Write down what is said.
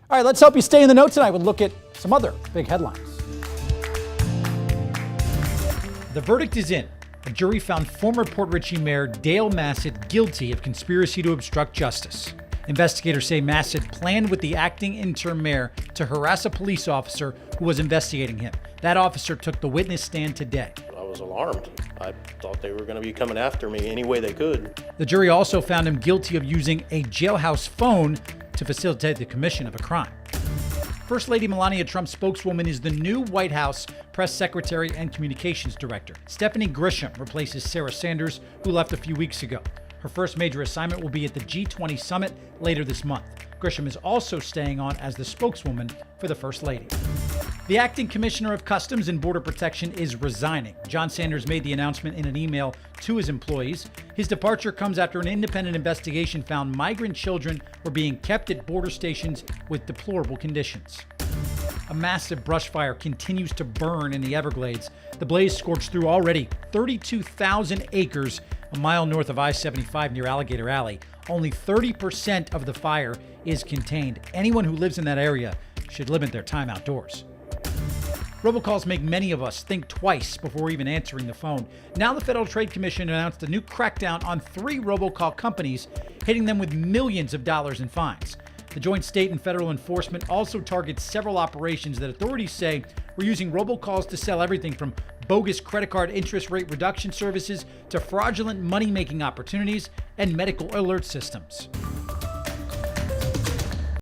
All right, let's help you stay in the know tonight. We'll look at some other big headlines. The verdict is in. A jury found former Port Richey Mayor Dale Massad guilty of conspiracy to obstruct justice. Investigators say Massad planned with the acting interim mayor to harass a police officer who was investigating him. That officer took the witness stand today. I was alarmed. I thought they were going to be coming after me any way they could. The jury also found him guilty of using a jailhouse phone to facilitate the commission of a crime. First Lady Melania Trump's spokeswoman is the new White House press secretary and communications director. Stephanie Grisham replaces Sarah Sanders, who left a few weeks ago. Her first major assignment will be at the G20 summit later this month. Grisham is also staying on as the spokeswoman for the First Lady. The acting commissioner of Customs and Border Protection is resigning. John Sanders made the announcement in an email to his employees. His departure comes after an independent investigation found migrant children were being kept at border stations with deplorable conditions. A massive brush fire continues to burn in the Everglades. The blaze scorched through already 32,000 acres a mile north of I-75 near Alligator Alley. Only 30% of the fire is contained. Anyone who lives in that area should limit their time outdoors. Robocalls make many of us think twice before even answering the phone. Now the Federal Trade Commission announced a new crackdown on 3 robocall companies, hitting them with millions of dollars in fines. The joint state and federal enforcement also targets several operations that authorities say were using robocalls to sell everything from bogus credit card interest rate reduction services to fraudulent money-making opportunities and medical alert systems.